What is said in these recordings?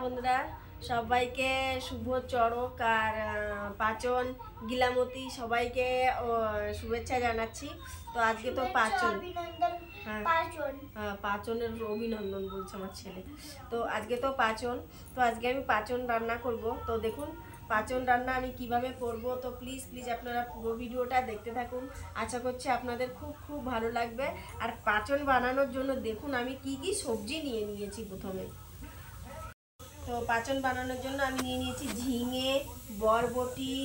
বন্ধুরা, সবাইকে শুভ চড়ক আর পাচন গিলামতি সবাইকে শুভেচ্ছা জানাচ্ছি। তো আজকে তো পাচন, পাচনের অভিনন্দন বলছে আমার ছেলে। তো আজকে তো পাচন, তো আজকে আমি পাচন রান্না করব। তো দেখুন পাচন রান্না আমি কিভাবে করব। তো প্লিজ আপনারা পুরো ভিডিওটা দেখতে থাকুন। আশা করছি আপনাদের খুব ভালো লাগবে। আর পাচন বানানোর জন্য দেখুন আমি কি সবজি নিয়েছি। প্রথমে তো পাচন বানানোর জন্য আমি নিয়েছি ঝিঙে, বরবটি,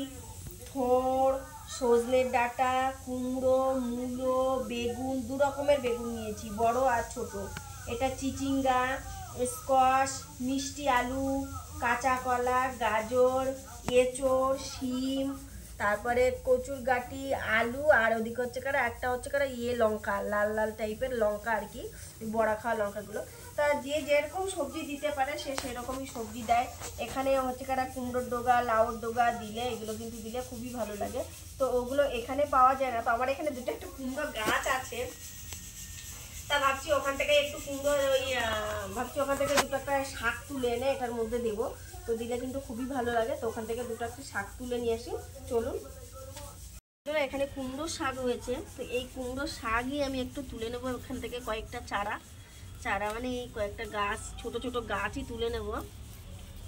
থোড়, সজনের ডাঁটা, কুমড়ো, মূলো, বেগুন, দু রকমের বেগুন নিয়েছি, বড় আর ছোট। এটা চিচিঙ্গা, স্কোয়াশ, মিষ্টি আলু, কাঁচা কলা, গাজর, এঁচোড়, শিম, তারপরে কচুর গাঁটি, আলু, আর ওদিকে হচ্ছে একটা হচ্ছে লঙ্কা, লাল টাইপের লঙ্কা আর কি, বড়া খাওয়া লঙ্কাগুলো। তা যে যেরকম সবজি দিতে পারে সে সেরকমই সবজি দেয়। এখানে হচ্ছে কুমড়োর ডোগা, লাউর ডোগা দিলে, এগুলো কিন্তু দিলে খুবই ভালো লাগে। তো ওগুলো এখানে পাওয়া যায় না। তো আমার এখানে দুটো একটা কুমড়ো গাছ আছে, তা ভাবছি ওখান থেকে একটু কুমড়ো ওখান থেকে দুটো একটা শাক তুলে এনে এটার মধ্যে দেবো। তো দিলে কিন্তু খুবই ভালো লাগে। তো ওখান থেকে দুটো একটা শাক তুলে নিয়ে আসি, চলুন। এখানে কুমড়ো শাক হয়েছে, তো এই কুমড়ো শাকই আমি একটু তুলে নেবো ওখান থেকে। কয়েকটা চারা মানে এই কয়েকটা গাছ, ছোট গাছই তুলে নেব।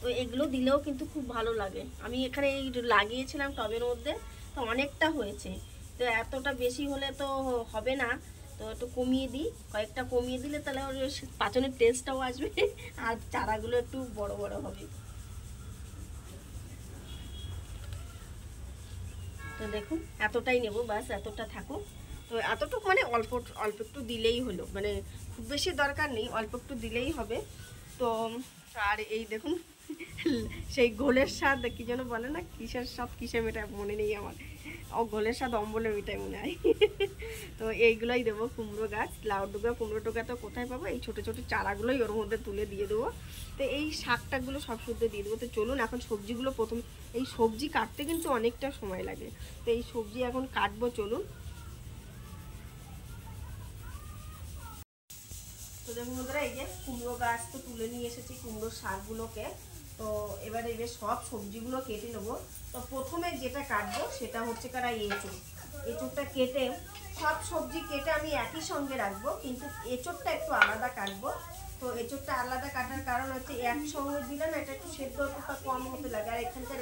তো এগুলো দিলেও কিন্তু খুব ভালো লাগে। আমি এখানে এই লাগিয়েছিলাম টবের মধ্যে, তো অনেকটা হয়েছে। তো এতটা বেশি হলে তো হবে না, তো একটু কমিয়ে দিই। কয়েকটা কমিয়ে দিলে তাহলে ওর পাচনের টেস্টটাও আসবে আর চারাগুলো একটু বড় হবে। তো দেখুন এতটাই নেব, বাস এতটা থাকুক। তো এতটুকু মানে অল্প একটু দিলেই হলো, মানে খুব বেশি দরকার নেই, অল্প একটু দিলেই হবে। তো আর এই দেখুন সেই ঘোলের স্বাদ কি যেন বলে না, কিসের স্বাদ কিসে মেটায় মনে নেই আমার, ঘোলের স্বাদ অম্বলে মেটায় মনে হয়। তো এইগুলোই দেবো। কুমড়ো গাছ, লাউ ডোগা, কুমড়ো টোগা তো কোথায় পাবো, এই ছোটো চারাগুলোই ওর মধ্যে তুলে দিয়ে দেবো। তো এই শাকটাগুলো সব শুদ্ধ দিয়ে দেবো। তো চলুন এখন সবজিগুলো প্রথম, এই সবজি কাটতে কিন্তু অনেকটা সময় লাগে। তো এই সবজি এখন কাটবো, চলুন। তো দেখুন বন্ধুরা, এই যে কুমড়ো গাছ তো তুলে নিয়ে এসেছি, কুমড়ো শাকগুলোকে। তো এবারে এই যে সব সবজিগুলো কেটে নেবো। তো প্রথমে যেটা কাটবো সেটা হচ্ছে এঁচোড়টা কেটে, সব সবজি কেটে আমি একই সঙ্গে রাখবো, কিন্তু এঁচোড়টা একটু আলাদা কাটবো। তো এঁচোড়টা আলাদা কাটার কারণ হচ্ছে একসঙ্গে দিলে না এটা একটু সেদ্ধ একটু কম হতে লাগে। আর এখানকার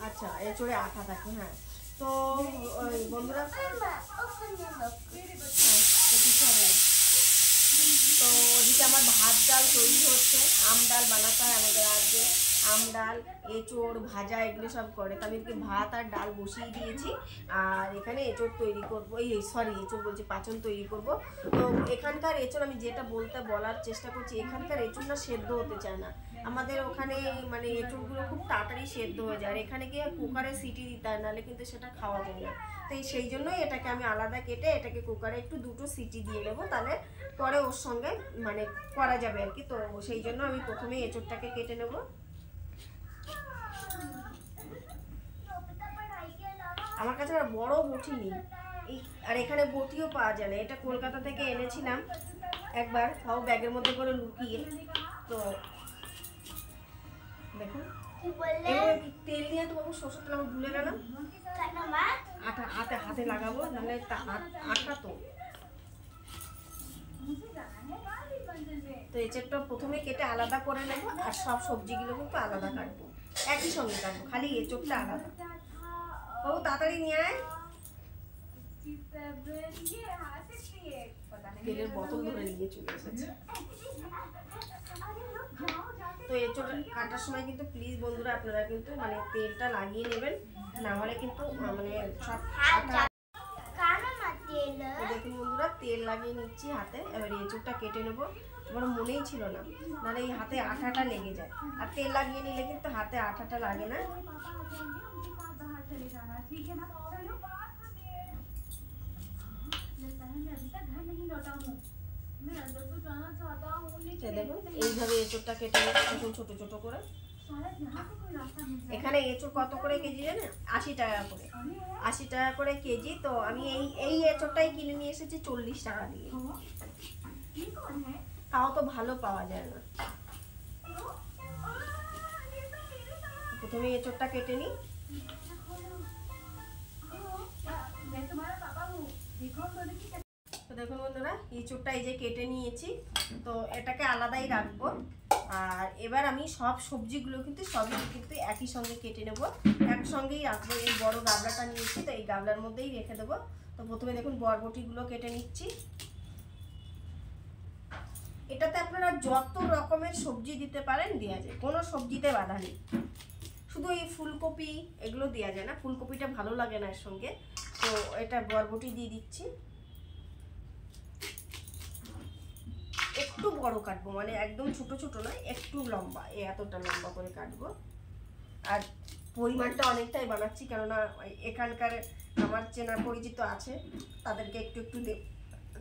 আচ্ছা, এঁচোড়ে আঠা থাকে, হ্যাঁ। তো বন্ধুরা, তো ওদিকে আমার ভাত ডাল তৈরি হচ্ছে। আম ডাল বানাতে হয় আমাদের আজকে, আম ডাল, এঁচোড় ভাজা এগুলো সব করে। তো আমি ভাত আর ডাল বসিয়ে দিয়েছি, আর এখানে এঁচোড় তৈরি করবো, এঁচোড় বলছি, পাচন তৈরি করব। তো এখানকার এঁচোড় আমি যেটা বলার চেষ্টা করছি, এখানকার এঁচোড় না সেদ্ধ হতে চায় না। আমাদের ওখানে মানে এঁচোড়গুলো খুব তাড়াতাড়ি সেদ্ধ হয়ে যায়, আর এখানে গিয়ে কুকারে সিটি দিতে হয়, নাহলে কিন্তু সেটা খাওয়া যায় না। তো সেই জন্যই এটাকে আমি আলাদা কেটে এটাকে কুকারে একটু দুটো সিটি দিয়ে দেবো, তাহলে পরে ওর সঙ্গে মানে করা যাবে আর কি। তো সেই জন্য আমি প্রথমে এঁচোড়টাকে কেটে নেব। আমার কাছে আর বড় বটি নেই, আর এখানে বটিও পাওয়া যায় না। এটা কলকাতা থেকে এনেছিলাম একবার, তাও ব্যাগের মধ্যে করে লুকিয়ে। তো দেখুন তেল নিয়ে তো বাবু, সরষের তেল আমি ভুলে গেলাম, হাতে লাগাবো, নাহলে আঠা তো। তো এঁচোড়টা প্রথমে কেটে আলাদা করে নেবো, আর সব সবজিগুলো কিন্তু আলাদা কাটবো, একই সঙ্গে কাটবো, খালি এঁচোড়টা আলাদা। ও তাড়াতাড়ি নিয়ে আয়, তেলের বোতল ধরে নিয়ে চলে এসেছে। তো এঁচোড় কাটার সময় কিন্তু প্লিজ বন্ধুরা আপনারা কিন্তু মানে তেলটা লাগিয়ে নেবেন, না হলে কিন্তু মানে সব দেখুন বন্ধুরা, তেল লাগিয়ে নিচ্ছি হাতে। এবার এঁচোড়টা কেটে নেবো। আমার মনেই ছিল না, নাহলে এই হাতে আঠাটা লেগে যায়, আর তেল লাগিয়ে নিলে কিন্তু হাতে আঠাটা লাগে না। দেখুন এইভাবে এঁচোড়টা কেটে নেবো ছোট করে। এখানে এঁচোড় কত করে কেজি জানেন? 80 টাকা করে, 80 টাকা করে কেজি। তো আমি এই এঁচোড়টাই কিনে নিয়ে এসেছি 40 টাকা দিয়ে। তাও তো ভালো পাওয়া যায় না। প্রথমে এঁচোড়টা কেটে নিই। তো দেখুন বন্ধুরা, এঁচোড়টা এই যে কেটে নিয়েছি, তো এটাকে আলাদাই রাখবো। আর এবার আমি সব সবজিগুলো কিন্তু সবই কিন্তু একই সঙ্গে কেটে নেব, একসঙ্গেই রাখবো। এই বড় গামলাটা নিয়েছি, তো এই গামলার মধ্যেই রেখে দেবো। তো প্রথমে দেখুন বরবটিগুলো কেটে নিচ্ছি। এটাতে আপনারা যত রকমের সবজি দিতে পারেন দেওয়া যায়, কোনো সবজিতে বাধা নেই। শুধু এই ফুলকপি এগুলো দেওয়া যায় না, ফুলকপিটা ভালো লাগে না এর সঙ্গে। তো এটা বরবটি দিয়ে দিচ্ছি। একটু বড় কাটবো, মানে একদম ছোট ছোট নয়, একটু লম্বা, এতটা লম্বা করে কাটবো। আর পরিমাণটা অনেকটাই বানাচ্ছি, কেননা এখানকার আমার চেনা পরিচিত আছে, তাদেরকে একটু একটু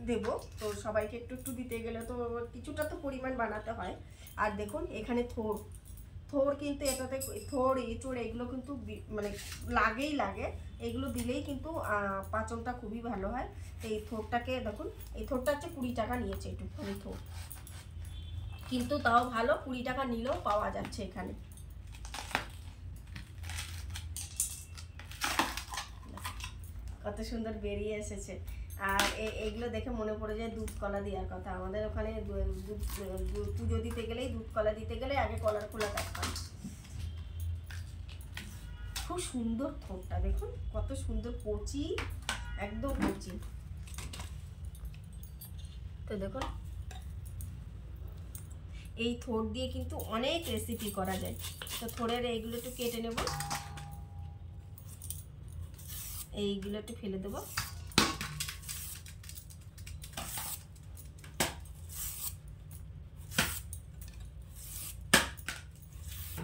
দেবো। তো সবাইকে একটু একটু দিতে গেলে তো কিছুটা তো পরিমাণ বানাতে হয়। আর দেখুন এখানে থোড় কিন্তু এটাতে থোড় এঁচোড় এগুলো কিন্তু মানে লাগে, এগুলো দিলেই কিন্তু পাচনটা খুবই ভালো হয়। এই থোড়টাকে দেখুন, এই থোড়টা হচ্ছে 20 টাকা নিয়েছে একটুখানি থোড়, কিন্তু তাও ভালো, 20 টাকা নিলেও পাওয়া যাচ্ছে এখানে। কত সুন্দর বেরিয়ে এসেছে। আর এইগুলো দেখে মনে পড়ে যায় দুধ কলা দেওয়ার কথা। আমাদের ওখানে পুজো দিতে গেলেই, দুধ কলা দিতে গেলে আগে কলার খোলা কাটতাম। খুব সুন্দর থোড়টা দেখুন, কত সুন্দর কচি, একদম কচি। তো দেখুন এই থোড় দিয়ে কিন্তু অনেক রেসিপি করা যায়। তো থোড়ের এইগুলো একটু কেটে নেব, এইগুলো একটু ফেলে দেবো।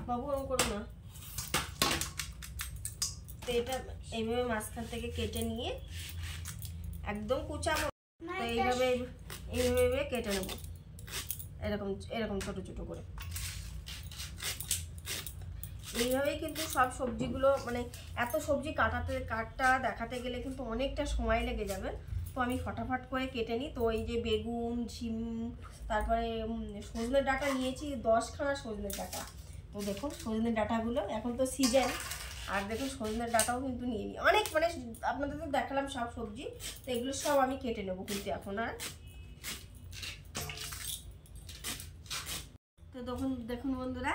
বাবু ওরকম করো না। তো এটা এইভাবে মাঝখান থেকে কেটে নিয়ে একদম কুচাবো, তো এইভাবে এইভাবে কেটে নেব, এরকম এরকম ছোট ছোট করে। এইভাবেই কিন্তু সব সবজিগুলো, মানে এত সবজি কাটটা দেখাতে গেলে কিন্তু অনেকটা সময় লেগে যাবে। তো আমি ফটাফট করে কেটে নিই। তো এই যে বেগুন, ঝিম, তারপরে সজনের ডাঁটা নিয়েছি 10খানা সজনের ডাঁটা। তো দেখুন সজনের ডাঁটাগুলো এখন তো সিজন, আর দেখুন সজনের ডাঁটাও কিন্তু নিয়ে নিই অনেক, মানে আপনাদের তো দেখালাম সব সবজি। তো এগুলো সব আমি কেটে নেবো কিন্তু এখন। আর তো দেখুন বন্ধুরা,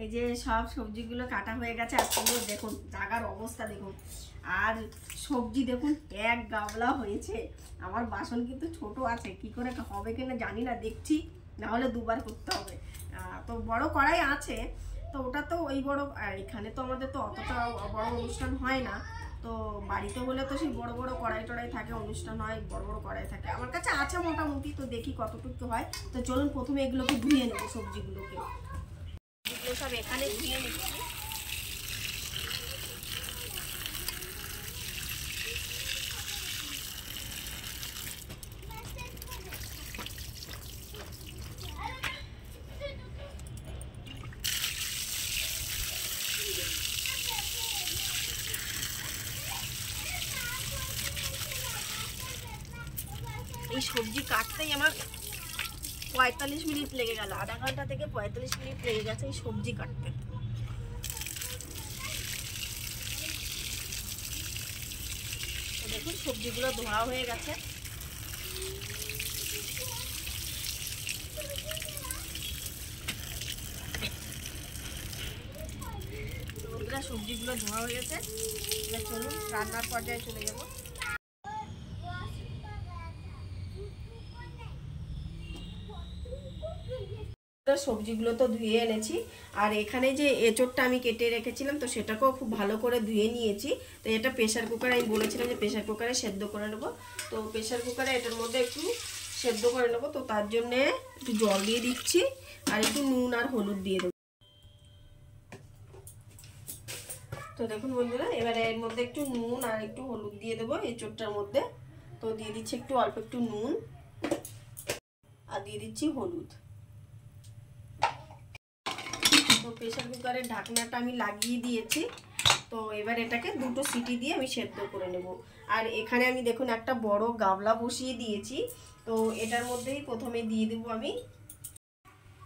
এই যে সব সবজিগুলো কাটা হয়ে গেছে। আর পুরো দেখুন জায়গার অবস্থা দেখুন, আর সবজি দেখুন এক গামলা হয়েছে। আমার বাসন কিন্তু ছোট আছে, কি করে হবে কিনা জানি না, দেখছি, না হলে দুবার করতে হবে। তো বড় কড়াই আছে, তো ওটা তো ওই বড়, এখানে তো আমাদের তো অতটা বড় অনুষ্ঠান হয় না। তো বাড়িতে হলে তো সেই বড় বড় কড়াই টড়াই থাকে, অনুষ্ঠান হয়, বড় বড় কড়াই থাকে। আমার কাছে আছে মোটামুটি, তো দেখি কতটুকু হয়। তো চলুন প্রথমে এগুলোকে ধুয়ে নেবো, সবজিগুলোকে সব এখানে ধুয়ে নিচ্ছি। এই সবজি কাটতেই আমার 45 মিনিট লেগে গেল, আধা ঘন্টা থেকে 45 মিনিট লেগে গেছে এই সবজি কাটতে। দেখুন সবজিগুলো ধোয়া হয়ে গেছে। সবজিগুলো ধোয়া হয়ে গেছে, এবার চলুন রান্নার পর্যায়ে চলে যাবো। সবজিগুলো তো ধুয়ে এনেছি, আর এখানে যে এঁচোড়টা আমি কেটে রেখেছিলাম, তো সেটাকেও খুব ভালো করে ধুয়ে নিয়েছি। তো এটা প্রেশার কুকারে, আমি বলেছিলাম যে প্রেশার কুকারে সেদ্ধ করে নেবো। তো প্রেশার কুকারে এটার মধ্যে একটু সেদ্ধ করে নেবো। তো তার জন্যে একটু জল দিয়ে দিচ্ছি, আর একটু নুন আর হলুদ দিয়ে দেবো। তো দেখুন বন্ধুরা, এবারে এর মধ্যে একটু নুন আর একটু হলুদ দিয়ে দেবো এঁচোড়টার মধ্যে। তো দিয়ে দিচ্ছি একটু অল্প একটু নুন, আর দিয়ে দিচ্ছি হলুদ। তো প্রেশার কুকারের ঢাকনাটা আমি লাগিয়ে দিয়েছি। তো এবার এটাকে 2টো সিটি দিয়ে আমি সেদ্ধ করে নেব। আর এখানে আমি দেখুন একটা বড় গামলা বসিয়ে দিয়েছি। তো এটার মধ্যেই প্রথমে দিয়ে দেবো আমি।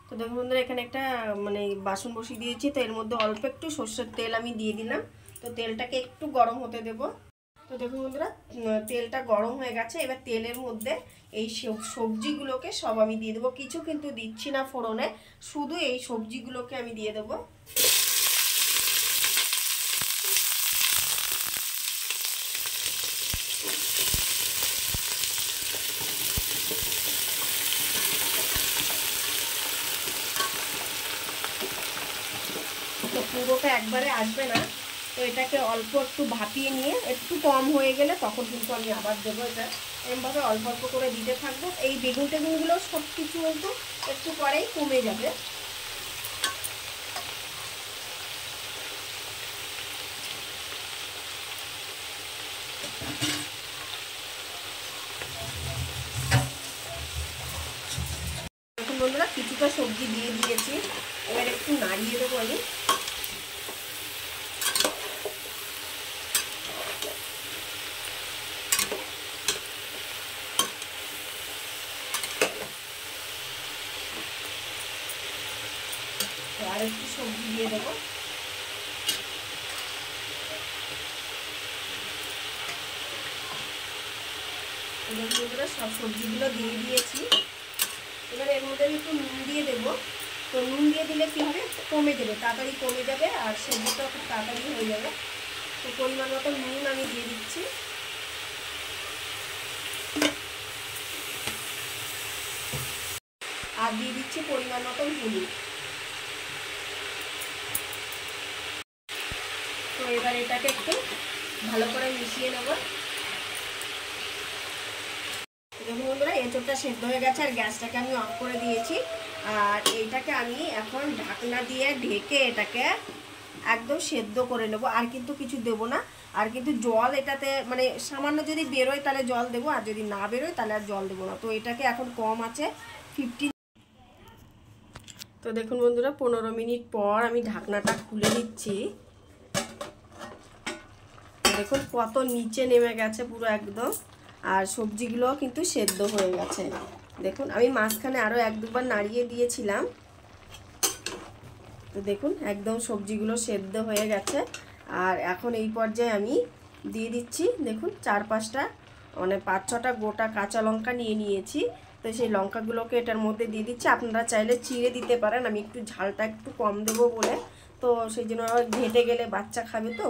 তো দেখুন বন্ধুরা এখানে একটা মানে বাসন বসিয়ে দিয়েছি, তো এর মধ্যে অল্প একটু সর্ষের তেল আমি দিয়ে দিলাম। তো তেলটাকে একটু গরম হতে দেব। তো দেখুন বন্ধুরা তেলটা গরম হয়ে গেছে। এবার তেলের মধ্যে এই সবজিগুলোকে সব আমি দিয়ে দেবো, কিছু কিন্তু দিচ্ছি না ফোড়নে, শুধু এই সবজিগুলোকে আমি দিয়ে দেবো। তো পুরোটা একবারে আসবে না, তো এটাকে অল্প একটু ভাপিয়ে নিয়ে একটু কম হয়ে গেলে তখন কিন্তু আমি আবার দেবো। এটা এরমভাবে অল্প অল্প করে দিতে থাকবো। এই বেগুন টেগুনগুলো সব কিছু কিন্তু একটু পরেই কমে যাবে। এখন বন্ধুরা কিছুটা সবজি দিয়ে দিয়েছি, এবার একটু নাড়িয়ে দেবো আমি। আর একটু সবজি দিয়ে দেবো। বন্ধুরা সব সবজিগুলো দিয়ে দিয়েছি। এবার এর মধ্যে আমি একটু নুন দিয়ে দেবো। তো নুন দিয়ে দিলে কী হবে, কমে যাবে, তাড়াতাড়ি কমে যাবে আর সেদ্ধটা খুব তাড়াতাড়ি হয়ে যাবে। তো পরিমাণ মতো নুন আমি দিয়ে দিচ্ছি। আর দিয়ে দিচ্ছি পরিমাণ মতো হলুদ। তো এবার এটাকে একটু ভালো করে মিশিয়ে নেব। দেখুন বন্ধুরা এঁচোড়টা সেদ্ধ হয়ে গেছে আর গ্যাসটাকে আমি অফ করে দিয়েছি। আর এইটাকে আমি এখন ঢাকনা দিয়ে ঢেকে এটাকে একদম সেদ্ধ করে নেব। আর কিন্তু কিছু দেবো না। আর কিন্তু জল এটাতে মানে সামান্য যদি বেরোয় তাহলে জল দেবো, আর যদি না বেরোয় তাহলে আর জল দেবো না। তো এটাকে এখন কম আছে 15। তো দেখুন বন্ধুরা 15 মিনিট পর আমি ঢাকনাটা খুলে দিচ্ছি। দেখুন কত নিচে নেমে গেছে পুরো একদম, আর সবজিগুলো কিন্তু সেদ্ধ হয়ে গেছে। দেখুন আমি মাঝখানে আরও 1-2 বার নাড়িয়ে দিয়েছিলাম। তো দেখুন একদম সবজিগুলো সেদ্ধ হয়ে গেছে। আর এখন এই পর্যায়ে আমি দিয়ে দিচ্ছি, দেখুন 4-5টা মানে 5-6টা গোটা কাঁচা লঙ্কা নিয়ে নিয়েছি। তো সেই লঙ্কাগুলোকে এটার মধ্যে দিয়ে দিচ্ছি। আপনারা চাইলে চিড়ে দিতে পারেন, আমি একটু ঝালটা একটু কম দেবো বলে, তো সেই জন্য ঘেটে গেলে বাচ্চা খাবে। তো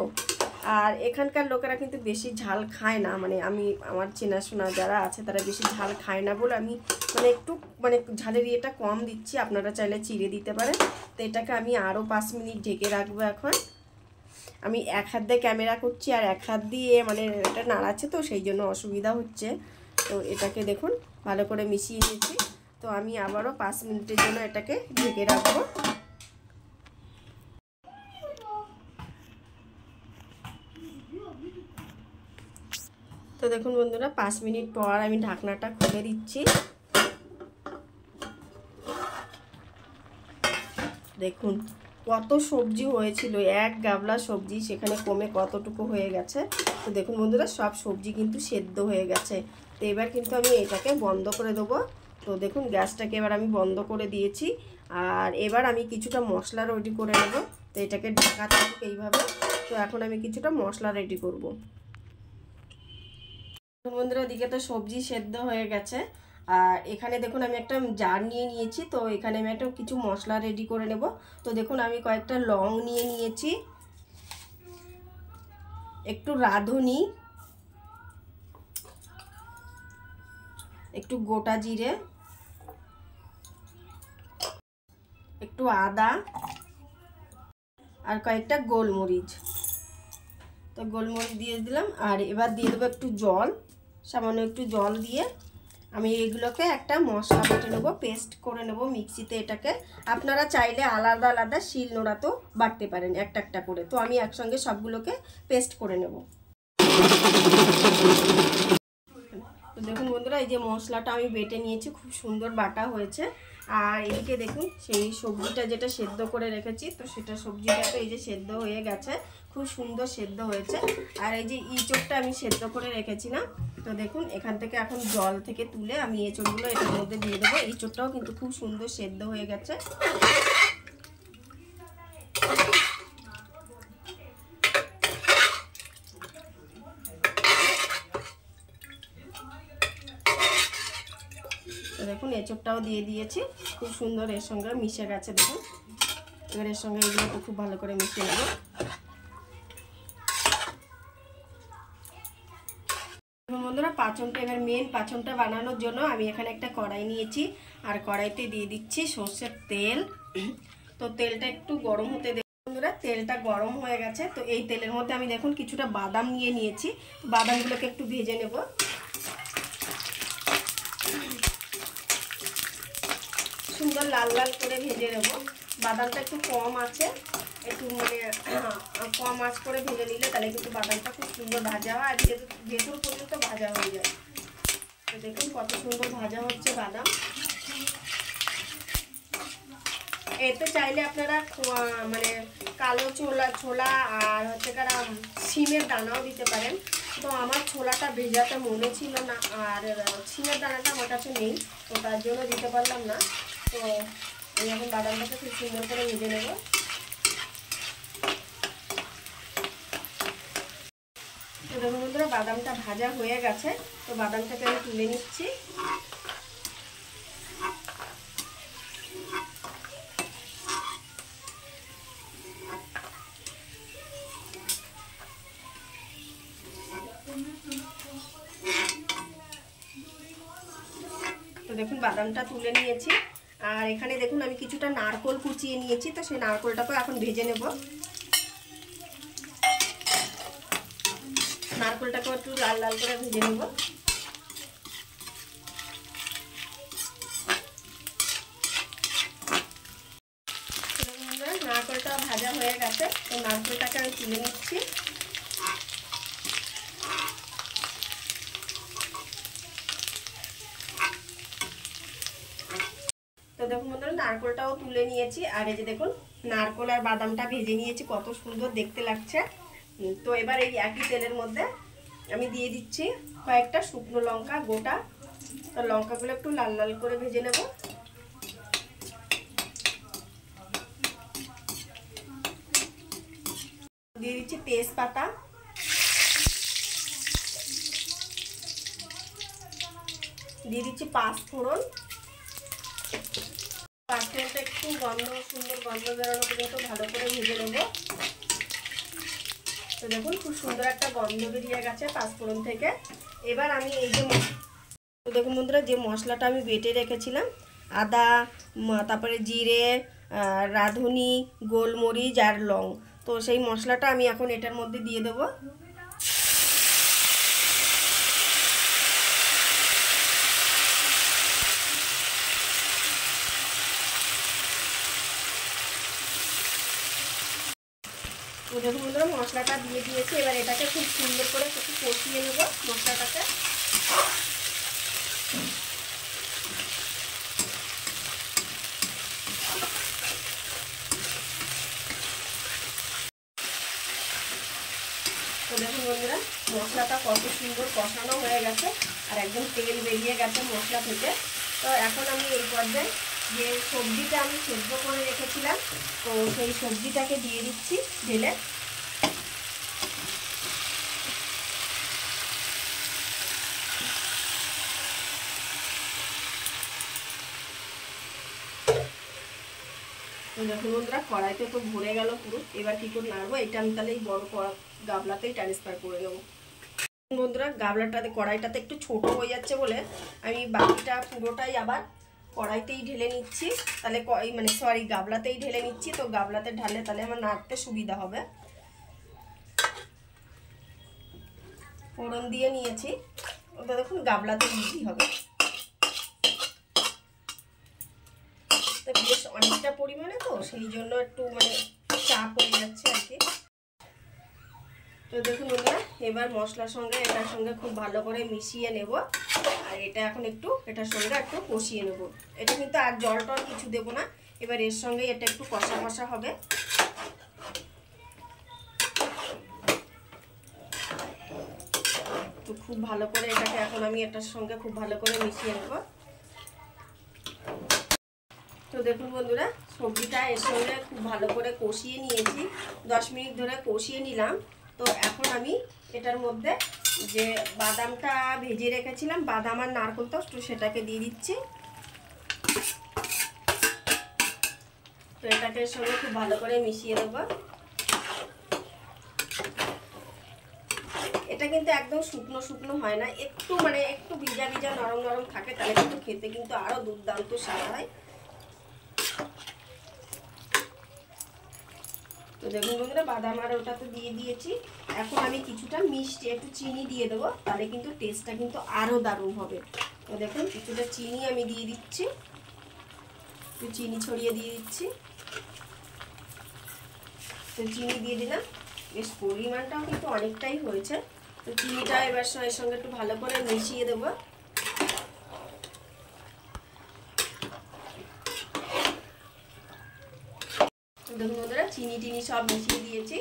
আর এখানকার লোকেরা কিন্তু বেশি ঝাল খায় না, মানে আমি আমার চেনাশোনা যারা আছে তারা বেশি ঝাল খায় না বলে আমি মানে একটু মানে ঝালের ইয়েটা কম দিচ্ছি। আপনারা চাইলে চিড়ে দিতে পারেন। তো এটাকে আমি আরও 5 মিনিট ঢেকে রাখবো। এখন আমি এক হাত দিয়ে ক্যামেরা করছি আর এক হাত দিয়ে মানে এটা নাড়াচ্ছে, তো সেই জন্য অসুবিধা হচ্ছে। তো এটাকে দেখুন ভালো করে মিশিয়ে নিয়েছি। তো আমি আবারও 5 মিনিটের জন্য এটাকে ঢেকে রাখবো। তো দেখুন বন্ধুরা 5 মিনিট পর আমি ঢাকনাটা খুলে দিচ্ছি। দেখুন কত সবজি হয়েছিল, এক গাবলা সবজি সেখানে কমে কতটুকু হয়ে গেছে। তো দেখুন বন্ধুরা সব সবজি কিন্তু সেদ্ধ হয়ে গেছে। তো এবার কিন্তু আমি এটাকে বন্ধ করে দেবো। তো দেখুন গ্যাসটাকে এবার আমি বন্ধ করে দিয়েছি। আর এবার আমি কিছুটা মশলা রেডি করে নেব। তো এটাকে ঢাকা থাকুক এইভাবে। তো এখন আমি কিছুটা মশলা রেডি করব। বন্ধুরা ওদিকে তো সবজি সেদ্ধ হয়ে গেছে। আর এখানে দেখুন আমি একটা জার নিয়ে নিয়েছি। তো এখানে আমি একটা কিছু মশলা রেডি করে নেব। তো দেখুন আমি কয়েকটা লং নিয়ে নিয়েছি, একটু রাঁধুনি, একটু গোটা জিরে, একটু আদা আর কয়েকটা গোলমরিচ। তো গোলমরিচ দিয়ে দিলাম। আর এবার দিয়ে দেবো একটু জল, সামান্য একটু জল দিয়ে আমি এগুলোকে একটা মশলা বেটে নেবো, পেস্ট করে নেব মিক্সিতে। এটাকে আপনারা চাইলে আলাদা আলাদা শিলনোড়াতেও বাটতে পারেন একটা একটা করে। তো আমি একসঙ্গে সবগুলোকে পেস্ট করে নেব। তো দেখুন বন্ধুরা এই যে মশলাটা আমি বেটে নিয়েছি, খুব সুন্দর বাটা হয়েছে। আর এদিকে দেখুন সেই সবজিটা যেটা সেদ্ধ করে রেখেছি, তো সেটা সবজিটা তো এই যে সেদ্ধ হয়ে গেছে, খুব সুন্দর সেদ্ধ হয়েছে। আর এই যে ইঁচড়টা আমি সেদ্ধ করে রেখেছিলাম, তো দেখুন এখান থেকে এখন জল থেকে তুলে আমি এঁচড়গুলো এটার মধ্যে দিয়ে দেবো। এঁচড়টাও কিন্তু খুব সুন্দর সেদ্ধ হয়ে গেছে। তো দেখুন এঁচড়টাও দিয়ে দিয়েছি, খুব সুন্দর এর সঙ্গে মিশে গেছে। দেখুন এবার এর সঙ্গে এগুলো তো খুব ভালো করে মিশিয়ে নেব। বন্ধুরা পাঁচনটা, এবার মেন পাঁচনটা বানানোর জন্য আমি এখানে একটা কড়াই নিয়েছি, আর কড়াইতে দিয়ে দিচ্ছি সর্ষের তেল। তো তেলটা একটু গরম হতে দেব বন্ধুরা। তেলটা গরম হয়ে গেছে, তো এই তেলের মধ্যে আমি দেখুন কিছুটা বাদাম নিয়ে নিয়েছি। বাদামগুলোকে একটু ভেজে নেব। সুন্দর লাল লাল করে ভেজে নেব। বাদামটা একটু কম আছে, একটু মানে কম আঁচ করে ভেজে নিলে তাহলে কিন্তু বাদামটা খুব সুন্দর ভাজা হয়, আর ভেতর পর্যন্ত ভাজা হয়ে যায়। তো দেখুন কত সুন্দর ভাজা হচ্ছে বাদাম। এতে চাইলে আপনারা মানে কালো ছোলা আর হচ্ছে কারা শিমের দানাও দিতে পারেন। তো আমার ছোলাটা ভেজাতে মনে ছিল না, আর শিমের দানাটা আমার কাছে নেই, তো তার জন্য দিতে পারলাম না। তো আমি এখন বাদামটাকে খুব সুন্দর করে ভেজে নেব। তো দেখুন বন্ধুরা বাদামটা ভাজা হয়ে গেছে, তো বাদামটাকে আমি তুলে নিচ্ছি। তো দেখুন বাদামটা তুলে নিয়েছি, আর এখানে দেখুন আমি কিছুটা নারকোল কুচিয়ে নিয়েছি, তো সেই নারকোলটাকেও এখন ভেজে নেব। নারকোলটাকেও একটু লাল লাল করে ভেজে নেব। নারকোলটা ভাজা হয়ে গেছে, তো নারকোলটাকে আমি তুলে নিচ্ছি। তো দেখুন বন্ধুরা নারকোলটাও তুলে নিয়েছি, আর এই যে দেখুন নারকোল আর বাদামটা ভেজে নিয়েছি, কত সুন্দর দেখতে লাগছে। তো এবার এই একই তেলের মধ্যে আমি দিয়ে দিচ্ছি কয়েকটা শুকনো লঙ্কা গোটা। তো লঙ্কাগুলো একটু লাল লাল করে ভেজে নেব। দিয়ে দিচ্ছি তেজপাতা, দিয়ে দিচ্ছি পাঁচফোড়ন। পাঁচফোড়নটা একটু সুন্দর গন্ধ বেরোনো পর্যন্ত ভালো করে ভেজে নেব। তো দেখুন খুব সুন্দর একটা গন্ধ বেরিয়ে গেছে পাঁচফোড়ন থেকে। এবার আমি এই যে দেখুন বন্ধুরা যে মশলাটা আমি বেটে রেখেছিলাম, আদা, তারপরে জিরে, রাঁধুনি, গোলমরিচ আর লং, তো সেই মশলাটা আমি এখন এটার মধ্যে দিয়ে দেবো। তো দেখুন বন্ধুরা মশলাটা দিয়ে দিয়েছি, এবার এটাকে খুব সুন্দর করে একটু কষিয়ে নেব মশলাটাকে। তো দেখুন বন্ধুরা মশলাটা কত সুন্দর কষানো হয়ে গেছে, আর একদম তেল বেরিয়ে গেছে মশলা থেকে। তো এখন আমি এই পর্যায়ে যে সবজিটা আমি সেদ্ধ করে রেখেছিলাম, তো সেই সবজিটাকে দিয়ে দিচ্ছি ঢেলে। তো দেখুন বন্ধুরা কড়াইতে তো ভরে গেল পুরো, এবার কি করে নাড়বো, এটা আমি তাহলে এই বড় গাবলাতেই ট্রান্সফার করে নেবো। বন্ধুরা গাবলাটাতে কড়াইটাতে একটু ছোট হয়ে যাচ্ছে বলে আমি বাকিটা পুরোটাই আবার কড়াইতেই ঢেলে নিচ্ছি, তাহলে মানে সরি গাবলাতেই ঢেলে নিচ্ছি। তো গাবলাতে ঢালে তাহলে আমার নাড়তে সুবিধা হবে। ফোড়ন দিয়ে নিয়েছি, ওটা দেখুন গাবলাতে ইজি হবে। তো বেশ অনেকটা পরিমাণে, তো সেই জন্য একটু মানে চাপ হয়ে যাচ্ছে আর কি। তো দেখুন বন্ধুরা এবার মশলার সঙ্গে এটার সঙ্গে খুব ভালো করে মিশিয়ে নেব, আর এটা এখন একটু এটার সঙ্গে একটু কষিয়ে নেব। এটা কিন্তু আর জল টল কিছু দেবো না, এবার এর সঙ্গে এটা একটু কষা কষা হবে। তো তো খুব ভালো করে এটাকে এখন আমি এটার সঙ্গে খুব ভালো করে মিশিয়ে নেব। তো দেখুন বন্ধুরা, সবজিটা এর সঙ্গে খুব ভালো করে কষিয়ে নিয়েছি, 10 মিনিট ধরে কষিয়ে নিলাম। তো এখন আমি এটার মধ্যে যে বাদামটা ভেজে রেখেছিলাম, বাদাম আর নারকেলটা, তো সেটাকে দিয়ে দিচ্ছি। তো এটাকে এর সঙ্গে খুব ভালো করে মিশিয়ে দেবো। এটা কিন্তু একদম শুকনো শুকনো হয় না, একটু মানে একটু ভিজা ভিজা নরম নরম থাকে, তাহলে কিন্তু খেতে কিন্তু আরও দুর্দান্ত স্বাদ হয়। তো দেখুন বন্ধুরা, বাদাম আর ওটা তো দিয়ে দিয়েছি। এখন আমি কিছুটা মিষ্টি, একটু চিনি দিয়ে দেবো, তাহলে কিন্তু টেস্টটা কিন্তু আরও দারুণ হবে। তো দেখুন কিছুটা চিনি আমি দিয়ে দিচ্ছি, একটু চিনি ছড়িয়ে দিয়ে দিচ্ছি। তো চিনি দিয়ে দিলাম, বেশ পরিমাণটাও কিন্তু অনেকটাই হয়েছে। তো চিনিটা এবার এর সঙ্গে একটু ভালো করে মিশিয়ে দেবো। দেখুন বন্ধুরা, চিনি টিনি সব মিশিয়ে দিয়েছি।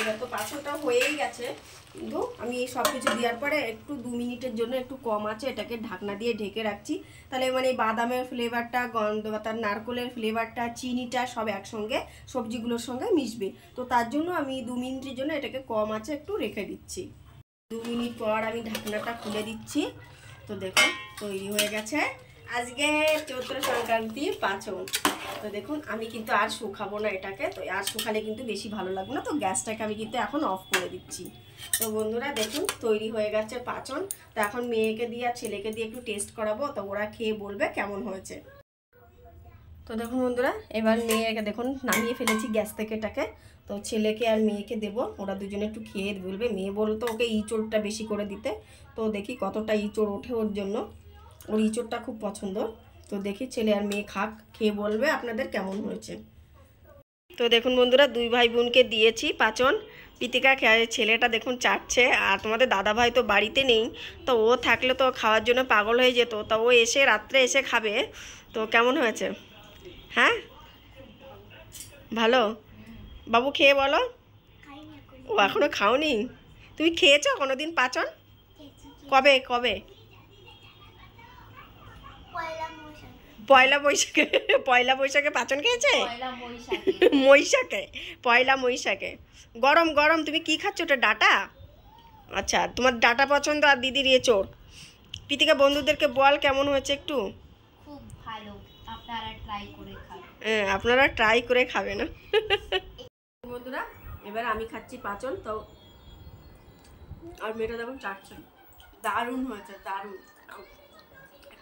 এবার তো পাঁচনটা হয়েই গেছে, কিন্তু আমি এই সব কিছু দেওয়ার পরে একটু 2 মিনিটের জন্য একটু কম আছে এটাকে ঢাকনা দিয়ে ঢেকে রাখছি। তাহলে মানে বাদামের ফ্লেভারটা, গন্ধ বা তার নারকেলের ফ্লেভারটা, চিনিটা সব একসঙ্গে সবজিগুলোর সঙ্গে মিশবে। তো তার জন্য আমি 2 মিনিটের জন্য এটাকে কম আছে একটু রেখে দিচ্ছি। 2 মিনিট পর আমি ঢাকনাটা খুলে দিচ্ছি। তো দেখুন তৈরি হয়ে গেছে আজকে চৈত্র সংক্রান্তির পাঁচন। তো দেখুন আমি কিন্তু আর শুকাবো না এটাকে, তো আর শুকালে কিন্তু বেশি ভালো লাগবে না, তো গ্যাসটাকে আমি কিন্তু এখন অফ করে দিচ্ছি। তো বন্ধুরা দেখুন তৈরি হয়ে গেছে পাঁচন। তো এখন মেয়েকে দিয়ে আর ছেলেকে দিয়ে একটু টেস্ট করাবো, তো ওরা খেয়ে বলবে কেমন হয়েছে। তো দেখুন বন্ধুরা, এবার মেয়েকে দেখুন নামিয়ে ফেলেছি গ্যাস থেকে এটাকে। তো ছেলেকে আর মেয়েকে দেবো, ওরা দুজনে একটু খেয়ে বলবে। মেয়ে বলতো ওকে ইঁচড়টা বেশি করে দিতে, তো দেখি কতটা ইঁচড় ওঠে ওর জন্য, ওর ইঁচড়টা খুব পছন্দ। তো দেখি ছেলে আর মেয়ে খাক, খেয়ে বলবে আপনাদের কেমন হয়েছে। তো দেখুন বন্ধুরা, 2 ভাই বোনকে দিয়েছি পাঁচন। পিতিকা ছেলেটা দেখুন চাটছে, আর তোমাদের দাদা ভাই তো বাড়িতে নেই, তো ও থাকলে তো খাওয়ার জন্য পাগল হয়ে যেত, তা ও এসে রাত্রে এসে খাবে। তো কেমন হয়েছে? হ্যাঁ ভালো। বাবু খেয়ে বলো। ও এখনো খাওনি? তুমি খেয়েছো কোনোদিন পাঁচন? কবে কবে? পয়লা বৈশাখে। পয়লা বৈশাখে পাঁচন খেয়েছে? পয়লা বৈশাখে গরম গরম। তুমি কি খাচ্ছ? ওটা ডাটা? আচ্ছা, তোমার ডাটা পছন্দ আর দিদির এঁচোড়। প্রীতিকা বন্ধুদেরকে বল কেমন হয়েছে একটু। খুব ভালো, আপনারা ট্রাই করে খাবেন। হ্যাঁ, আপনারা ট্রাই করে খাবেন। বন্ধুরা এবার আমি খাচ্ছি পাঁচন। তো আর মেয়েটা দেখুন চাটছে, দারুণ হয়েছে, দারুণ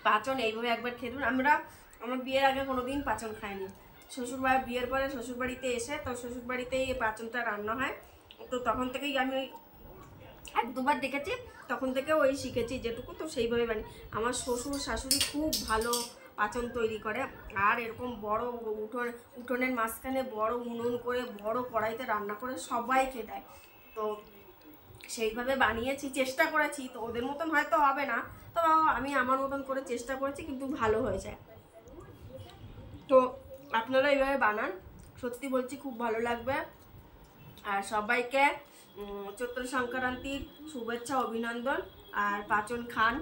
পাঁচন। এইভাবে একবার খেলুন। আমার বিয়ের আগে কোনোদিন পাঁচন খাইনি। শ্বশুরবাড়ি বিয়ের পরে শ্বশুরবাড়িতে এসে, তো শ্বশুরবাড়িতেই এই পাঁচনটা রান্না হয়। তো তখন থেকেই আমি 1-2 বার দেখেছি, তখন থেকে ওই শিখেছি যেটুকু, তো সেইভাবে বানি। আমার শ্বশুর শাশুড়ি খুব ভালো পাঁচন তৈরি করে, আর এরকম বড় উঠোনের মাঝখানে বড় উনুন করে বড় কড়াইতে রান্না করে সবাইকে দেয়। তো সেইভাবে বানিয়েছি, চেষ্টা করেছি। তো ওদের মতন হয়তো হবে না, তো আমি আমার মতন করে চেষ্টা করেছি, কিন্তু ভালো হয়েছে। তো আপনারা এইভাবে বানান, সত্যি বলছি খুব ভালো লাগবে। আর সবাইকে চৈত্র সংক্রান্তির শুভেচ্ছা, অভিনন্দন। আর পাঁচন খান।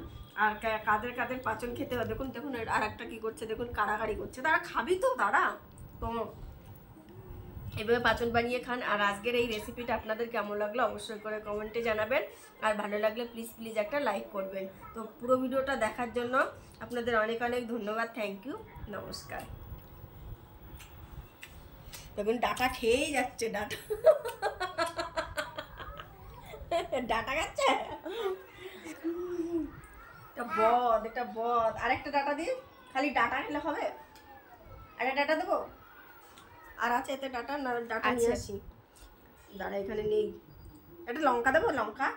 আর কাদের কাদের পাঁচন খেতে হয় দেখুন। দেখুন আর একটা কী করছে দেখুন, কাড়াকাড়ি করছে। তারা খাবি তো তারা। তো এভাবে পাঁচন বানিয়ে খান। আর আজকের এই রেসিপিটা আপনাদের কেমন লাগলো অবশ্যই করে কমেন্টে জানাবেন। আর ভালো লাগলে প্লিজ একটা লাইক করবেন। তো পুরো ভিডিওটা দেখার জন্য আপনাদের অনেক অনেক ধন্যবাদ। থ্যাংক ইউ, নমস্কার। দেখুন ডাটা খেয়েই যাচ্ছে, ডাটা ডাটা খাচ্ছে। এটা বদ। আরেকটা ডাটা দিই, খালি ডাটা খেলে হবে? আরেকটা ডাটা দেবো? আর আছে এতে ডাটা? না ডাটা নিয়ে আসি, দাঁড়া এখানে নেই। একটা লঙ্কা দেবো? লঙ্কা